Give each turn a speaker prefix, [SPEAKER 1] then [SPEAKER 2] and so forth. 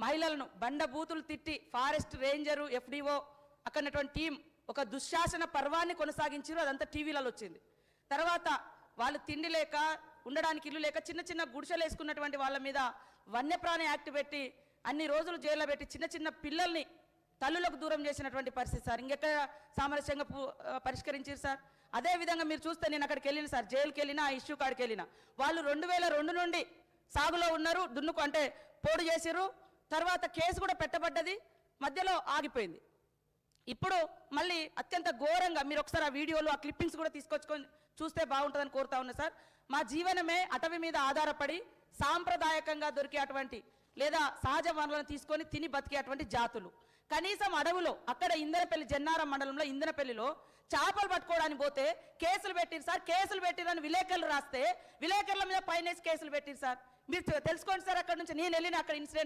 [SPEAKER 1] మహిళలను బండబూతులు తిట్టి forest ranger FDO అక్కడటువంటి team ఒక దుశ్శాసన పర్వాన్ని కొనసాగించారు. అదంతా టీవీలలో వచ్చింది. తర్వాత వాళ్ళు తిండి లేక ఉండడానికి ఇల్లు లేక చిన్న చిన్న గుడిసెలు వేసుకున్నటువంటి వాళ్ళ మీద వన్యప్రాణి యాక్ట్ పెట్టి అన్ని రోజులు జైల్లో పెట్టి చిన్న చిన్న పిల్లల్ని తల్లులకు దూరం చేసినటువంటి పరిస్థితి సార్. ఇంకెక్కడ సామరస్యంగా పరిష్కరించారు సార్? అదేవిధంగా మీరు చూస్తే నేను అక్కడికి వెళ్ళిన సార్, జైలుకి వెళ్ళినా ఆ ఇష్యూ కాడికి వెళ్ళిన వాళ్ళు 2002 నుండి సాగులో ఉన్నారు, దున్నుకు అంటే పోడు చేసిరు. తర్వాత కేసు కూడా పెట్టబడ్డది, మధ్యలో ఆగిపోయింది. ఇప్పుడు మళ్ళీ అత్యంత ఘోరంగా మీరు ఒకసారి ఆ వీడియోలు ఆ క్లిప్పింగ్స్ కూడా తీసుకొచ్చుకొని చూస్తే బాగుంటుందని కోరుతా ఉన్నా సార్. మా జీవనమే అటవీ మీద ఆధారపడి సాంప్రదాయకంగా దొరికే అటువంటి లేదా సహజ వనరులను తీసుకొని తిని బతికే అటువంటి జాతులు. కనీసం అడవులో అక్కడ ఇందనపల్లి జన్నారం మండలంలో ఇందనపల్లిలో చేపలు పట్టుకోవడానికి పోతే కేసులు పెట్టిరు సార్. కేసులు పెట్టిరని విలేకరులు రాస్తే విలేకరుల మీద పైనేసి కేసులు పెట్టిరు సార్. మీరు తెలుసుకోండి సార్. అక్కడ నుంచి నేను వెళ్ళిన అక్కడ ఇన్సిడెంట్